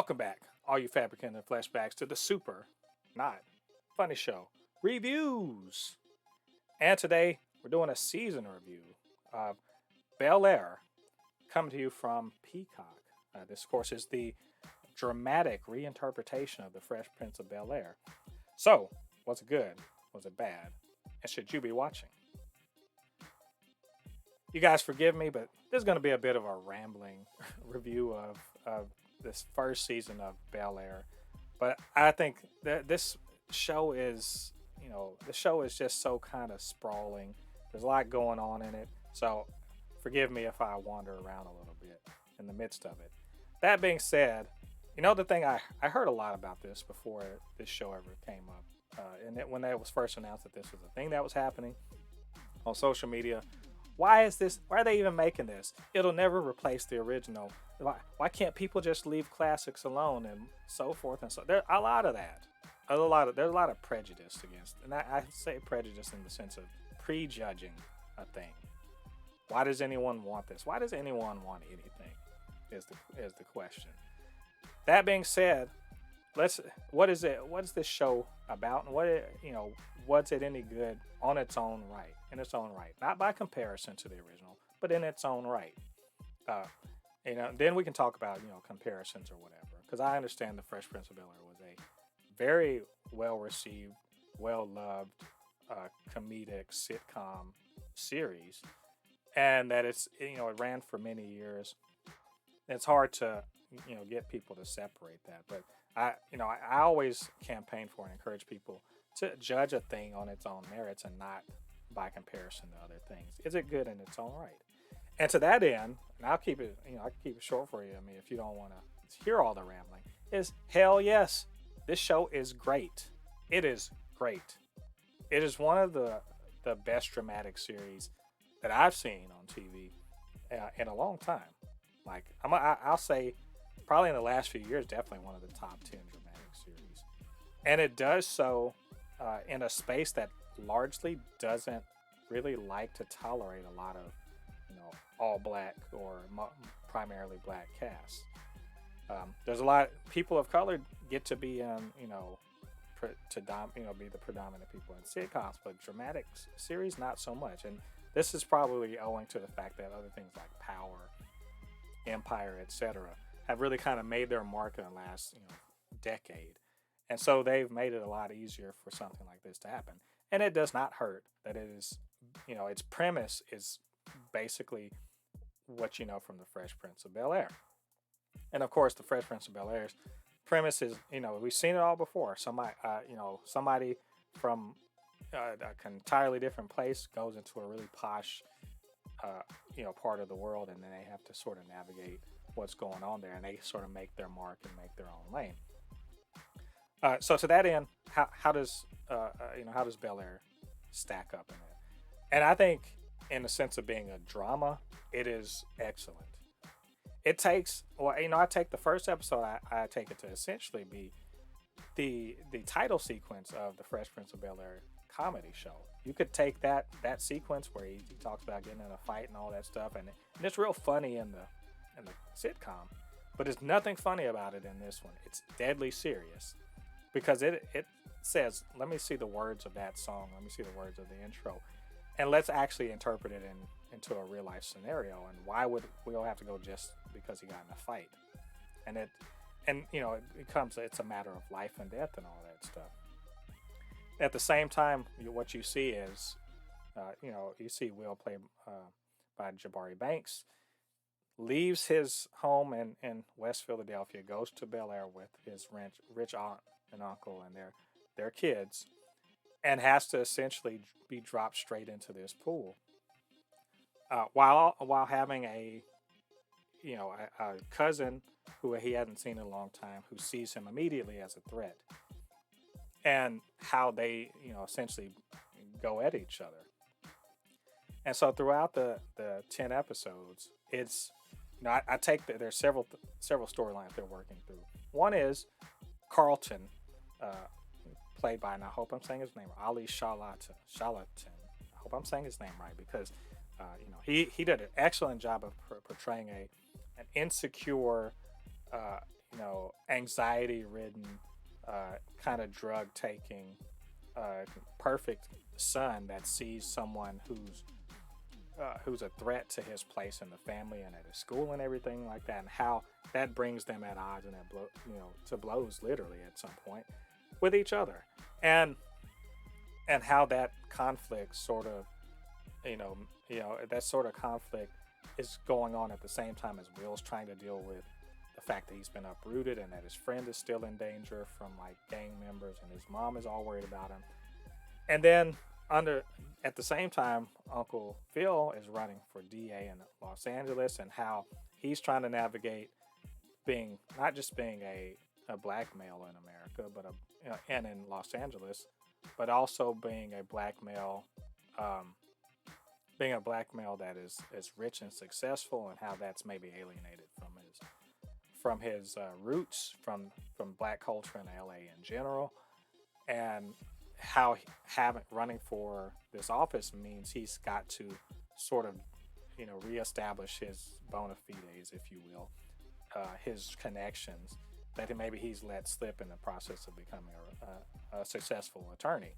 Welcome back, all you Fabricans and Fleshbags, to the super, not funny show, reviews. And today, we're doing a season review of BEL-AIR, coming to you from Peacock. This, of course, is the dramatic reinterpretation of the Fresh Prince of Bel-Air. So, was it good? Was it bad? And should you be watching? You guys forgive me, but this is going to be a bit of a rambling review of this first season of BEL-AIR. But I think that this show is, the show is just so kind of sprawling. There's a lot going on in it. So forgive me if I wander around a little bit in the midst of it. That being said, the thing I heard a lot about this before this show ever came up. When it was first announced that this was a thing that was happening on social media. Why are they even making this? It'll never replace the original. Why can't people just leave classics alone and so forth and so? There's a lot of that. There's a lot of prejudice against, and I say prejudice in the sense of prejudging a thing. Why does anyone want this? Why does anyone want anything? Is the question. That being said, what is it? What is this show about? And what's it any good on its own right? In its own right, not by comparison to the original, but in its own right. Then we can talk about comparisons or whatever. Because I understand the Fresh Prince of Bel-Air was a very well received, well loved comedic sitcom series, and that it ran for many years. It's hard to get people to separate that, but I always campaign for and encourage people to judge a thing on its own merits and not by comparison to other things. Is it good in its own right? And to that end, and I'll keep it, I can keep it short for you. I mean, if you don't want to hear all the rambling, is hell yes, this show is great. It is great. It is one of the best dramatic series that I've seen on TV in a long time. Like I'll say, probably in the last few years, definitely one of the top 10 dramatic series, and it does so in a space that largely doesn't really like to tolerate a lot of all black or primarily black casts. There's a lot people of color get to be be the predominant people in sitcoms, but dramatic series not so much. And this is probably owing to the fact that other things like Power, Empire, etc. have really kind of made their mark in the last decade. And so they've made it a lot easier for something like this to happen. And it does not hurt that it is, its premise is basically what you know from the Fresh Prince of Bel-Air. And of course, the Fresh Prince of Bel-Air's premise is, we've seen it all before. Somebody from an entirely different place goes into a really posh, part of the world, and then they have to sort of navigate what's going on there, and they sort of make their mark and make their own lane. So to that end, how does Bel-Air stack up in it? And I think, in the sense of being a drama, it is excellent. It takes, I take the first episode, I take it to essentially be the title sequence of the Fresh Prince of Bel-Air comedy show. You could take that sequence where he talks about getting in a fight and all that stuff, and it's real funny in the sitcom, but there's nothing funny about it in this one. It's deadly serious. Because it says, let me see the words of that song. Let me see the words of the intro. And let's actually interpret it into a real life scenario. And why would we all have to go just because he got in a fight? And it becomes, it's a matter of life and death and all that stuff. At the same time, what you see is, you see Will, played by Jabari Banks, leaves his home in West Philadelphia, goes to Bel-Air with his rich aunt and uncle and their kids, and has to essentially be dropped straight into this pool, while having a cousin who he hadn't seen in a long time, who sees him immediately as a threat, and how they essentially go at each other. And so throughout the 10 episodes, it's I take there's several storylines they're working through. One is Carlton, played by, and I hope I'm saying his name, Ali Charlatan. I hope I'm saying his name right, because he did an excellent job of portraying an insecure anxiety ridden, kind of drug taking, perfect son that sees someone who's a threat to his place in the family and at his school and everything like that, and how that brings them at odds and to blows literally at some point with each other, and how that conflict sort of that sort of conflict is going on at the same time as Will's trying to deal with the fact that he's been uprooted and that his friend is still in danger from like gang members and his mom is all worried about him. And then under at the same time, Uncle Phil is running for DA in Los Angeles, and how he's trying to navigate being not just being a black male in America, but and in Los Angeles, but also um, being a black male that is rich and successful, and how that's maybe alienated from his roots from black culture in LA in general, and how having running for this office means he's got to sort of reestablish his bona fides, if you will, his connections that maybe he's let slip in the process of becoming a successful attorney,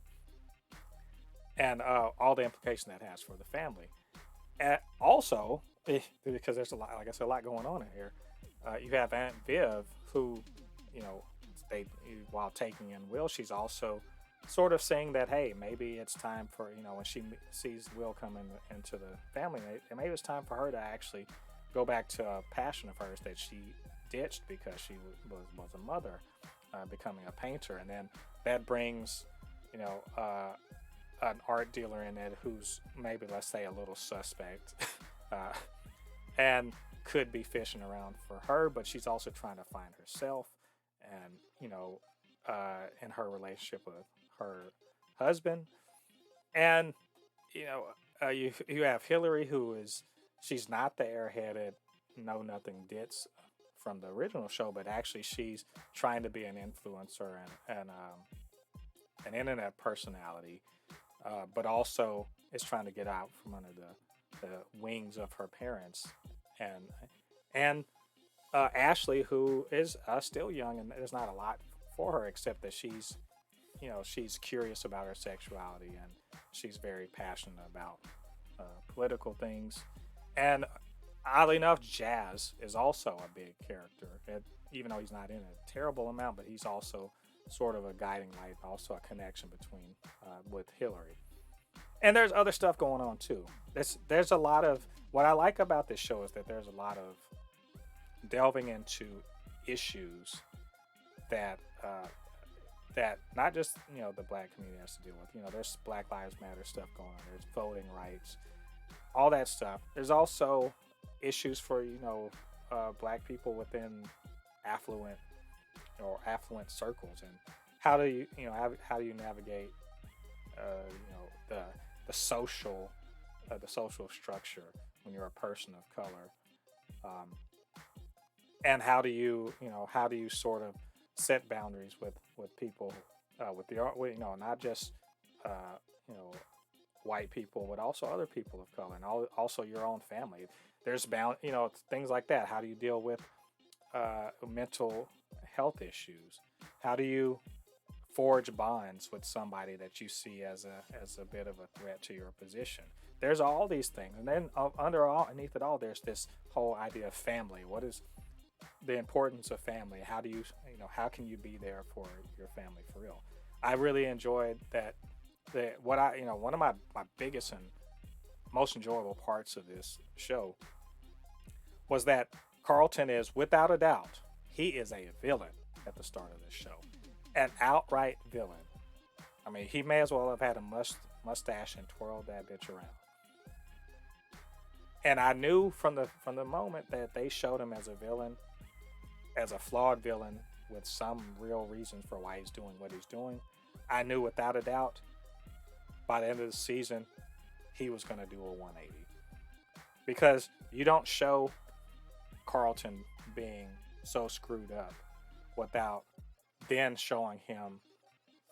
and all the implication that has for the family. And also, because there's a lot, like I said, a lot going on in here. You have Aunt Viv, who, they while taking in Will, she's also sort of saying that, hey, maybe it's time for, when she sees Will come into the family, maybe it's time for her to actually go back to a passion of hers that she ditched because she was a mother, becoming a painter. And then that brings, an art dealer in it who's maybe, let's say, a little suspect, and could be fishing around for her, but she's also trying to find herself, and in her relationship with her husband. And you have Hillary, she's not the airheaded know nothing ditz from the original show, but actually she's trying to be an influencer and an internet personality, but also is trying to get out from under the wings of her parents, and Ashley, who is still young, and there's not a lot for her except that she's curious about her sexuality, and she's very passionate about political things. And oddly enough, Jazz is also a big character, even though he's not in a terrible amount, but he's also sort of a guiding light, also a connection between with Hillary. And there's other stuff going on too. There's a lot of what I like about this show is that there's a lot of delving into issues that that not just the black community has to deal with. There's Black Lives Matter stuff going on. There's voting rights, all that stuff. There's also issues for black people within affluent circles, and how do how do you navigate the social structure when you're a person of color, and how do you sort of set boundaries with people, with not just uh, white people, but also other people of color, and also your own family. There's things like that. How do you deal with mental health issues? How do you forge bonds with somebody that you see as a bit of a threat to your position? There's all these things, and then underneath it all, there's this whole idea of family. What is the importance of family? How do how can you be there for your family for real? I really enjoyed that. One of my biggest and most enjoyable parts of this show was that Carlton is, without a doubt, he is a villain at the start of this show, an outright villain. I mean, he may as well have had a mustache and twirled that bitch around. And I knew from the moment that they showed him as a villain, as a flawed villain with some real reasons for why he's doing what he's doing, I knew without a doubt by the end of the season he was going to do a 180. Because you don't show Carlton being so screwed up without then showing him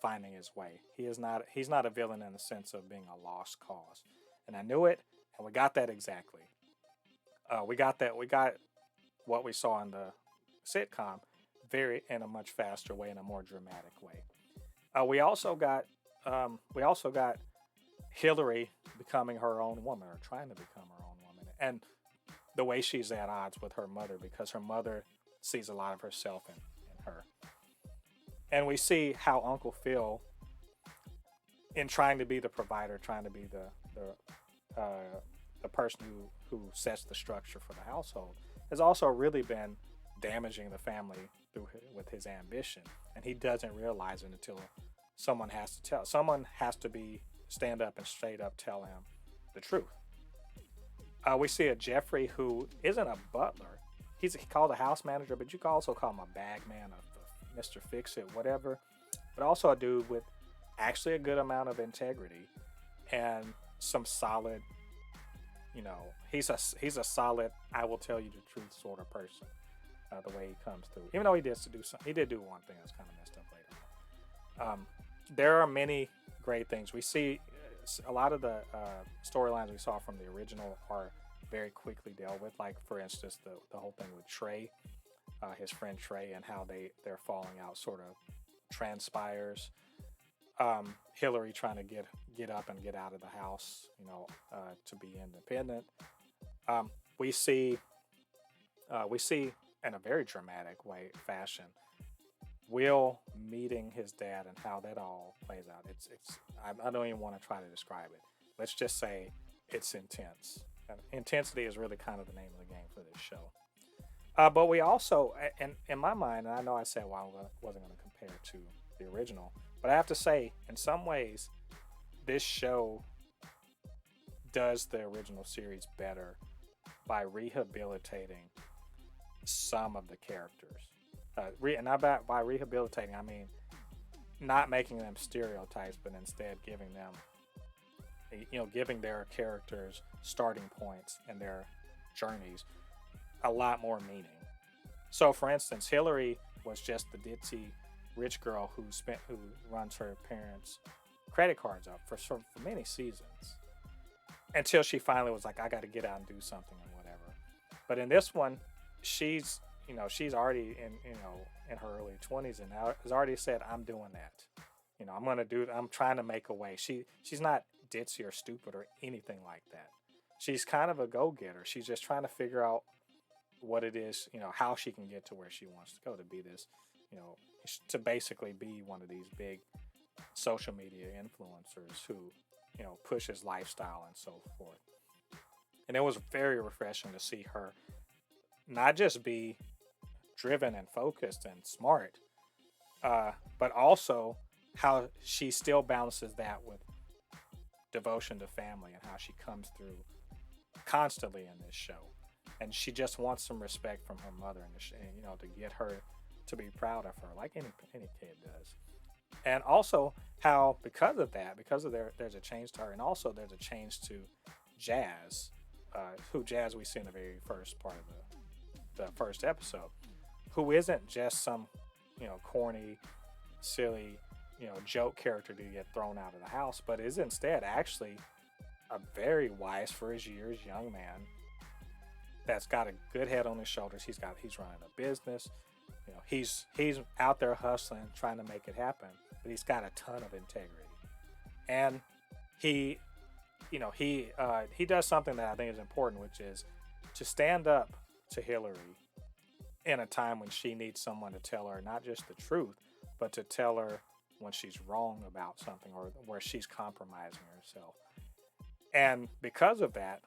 finding his way. He's not a villain in the sense of being a lost cause. And I knew it, and we got that exactly. We got what we saw in the sitcom. in a much faster way, in a more dramatic way. We also got Hillary becoming her own woman, or trying to become her own woman, and the way she's at odds with her mother, because her mother sees a lot of herself in her. And we see how Uncle Phil, in trying to be the provider, trying to be the person who sets the structure for the household, has also really been damaging the family with his ambition, and he doesn't realize it until someone has to be stand up and straight up tell him the truth. We see a Jeffrey who isn't a butler. He's called a house manager, but you can also call him a bag man, a Mr. Fix It, whatever. But also a dude with actually a good amount of integrity and some solid, he's a solid, I will tell you the truth sort of person. The way he comes through, even though he did do one thing that's kind of messed up later on. There are many great things. We see a lot of the storylines we saw from the original are very quickly dealt with. Like, for instance, the whole thing with Trey, his friend Trey, and how their falling out sort of transpires. Hillary trying to get up and get out of the house, to be independent. We see in a very dramatic fashion, Will meeting his dad and how that all plays out. I don't even want to try to describe it. Let's just say it's intense. Intensity is really kind of the name of the game for this show. But we also, in my mind, and I know I said, I wasn't going to compare to the original, but I have to say, in some ways, this show does the original series better by rehabilitating some of the characters. And by rehabilitating, I mean not making them stereotypes, but instead giving them, giving their characters starting points and their journeys a lot more meaning. So, for instance, Hillary was just the ditzy rich girl who runs her parents' credit cards up for many seasons, until she finally was like, I got to get out and do something and whatever. But in this one, she's already in her early 20s and now has already said, I'm doing that. I'm trying to make a way. She's not ditzy or stupid or anything like that. She's kind of a go-getter. She's just trying to figure out what it is, how she can get to where she wants to go, to be this, to basically be one of these big social media influencers who, pushes lifestyle and so forth. And it was very refreshing to see her not just be driven and focused and smart, but also how she still balances that with devotion to family, and how she comes through constantly in this show. And she just wants some respect from her mother, and to get her to be proud of her, like any kid does. And also how, because of there's a change to her, and also there's a change to Jazz, Jazz we see in the very first part of the first episode, who isn't just some, corny, silly, joke character to get thrown out of the house, but is instead actually a very wise, for his years, young man that's got a good head on his shoulders. He's running a business. He's out there hustling, trying to make it happen, but he's got a ton of integrity. And he does something that I think is important, which is to stand up to Hillary in a time when she needs someone to tell her not just the truth, but to tell her when she's wrong about something, or where she's compromising herself. And because of that,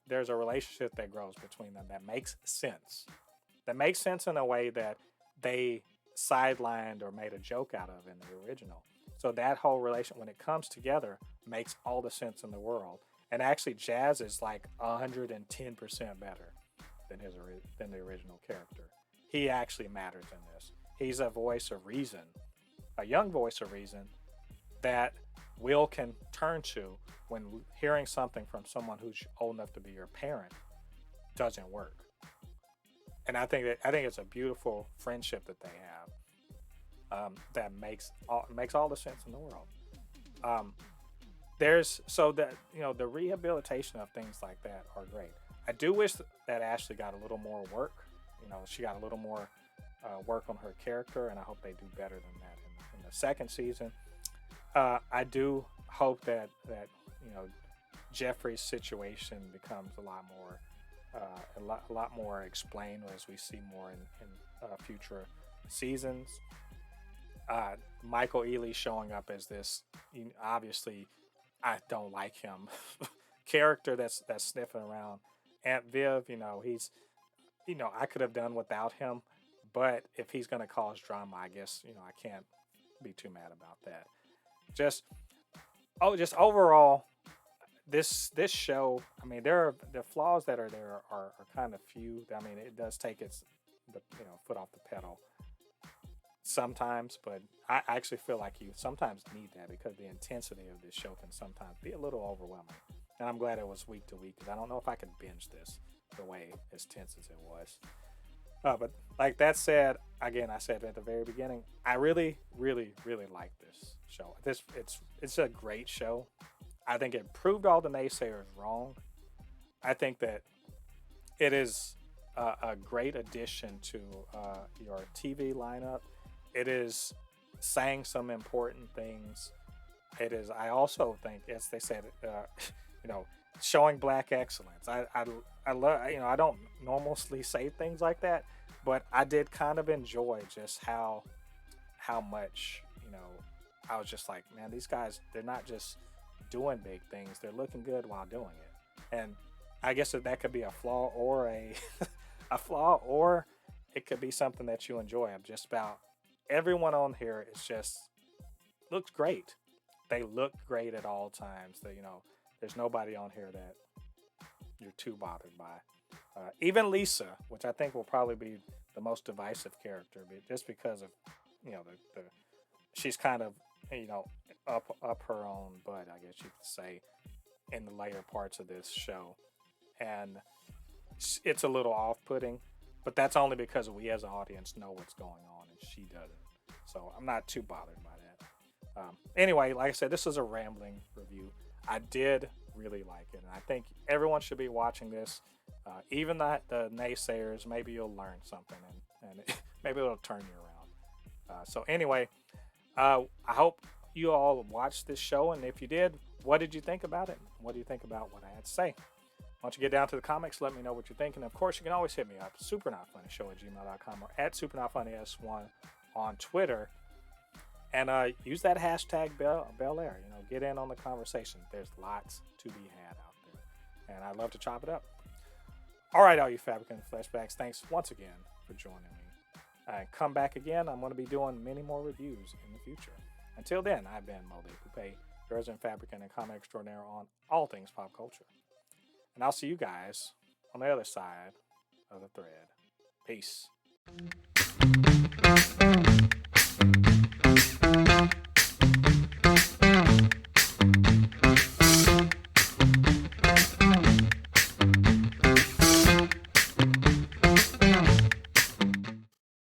there's a relationship that grows between them that makes sense. That makes sense in a way that they sidelined or made a joke out of in the original. So that whole relation, when it comes together, makes all the sense in the world. And actually, Jazz is like 110% better than the original character. He actually matters in this. He's a voice of reason, a young voice of reason that Will can turn to when hearing something from someone who's old enough to be your parent doesn't work. And I think it's a beautiful friendship that they have, that makes all the sense in the world. The rehabilitation of things like that are great. I do wish that Ashley got a little more work. She got a little more work on her character, and I hope they do better than that in the second season. I do hope that Jeffrey's situation becomes a lot more explained as we see more in future seasons. Michael Ealy showing up as this, obviously, I don't like him, character that's sniffing around. Aunt Viv, he's, I could have done without him, but if he's going to cause drama, I guess, I can't be too mad about that. Just overall, this show, I mean, the flaws that are there are kind of few. I mean, it does take its foot off the pedal sometimes, but I actually feel like you sometimes need that because the intensity of this show can sometimes be a little overwhelming. And I'm glad it was week to week because I don't know if I could binge this the way as tense as it was. But like that said, again, I said at the very beginning, I really, really, really like this show. It's a great show. I think it proved all the naysayers wrong. I think that it is a great addition to your TV lineup. It is saying some important things. It is. I also think, as they said, showing Black excellence. I love. I don't normally say things like that, but I did kind of enjoy just how much I was just like, man, these guys, they're not just doing big things, they're looking good while doing it. And I guess that could be a flaw or a flaw, or it could be something that you enjoy. I'm just about everyone on here is just looks great. They look great at all times. There's nobody on here that you're too bothered by. Even Lisa, which I think will probably be the most divisive character, but just because of she's kind of up her own butt, I guess you could say, in the later parts of this show, and it's a little off-putting, but that's only because we as an audience know what's going on and she doesn't. So I'm not too bothered by that. Anyway, like I said, this is a rambling review. I did really like it, and I think everyone should be watching this. Even the naysayers, maybe you'll learn something, and maybe it'll turn you around. So anyway, I hope you all watched this show, and if you did, what did you think about it? What do you think about what I had to say? Why don't you get down to the comics, let me know what you're thinking. Of course, you can always hit me up, supernotfunnyshow@gmail.com or at supernotfunnys1 on Twitter. And use that hashtag BEL-AIR. Get in on the conversation. There's lots to be had out there. And I'd love to chop it up. All right, all you Fabricans and Fleshbags, thanks once again for joining me. Come back again. I'm going to be doing many more reviews in the future. Until then, I've been Mo Coupe, your resident fabricant and comic extraordinaire on all things pop culture. And I'll see you guys on the other side of the thread. Peace.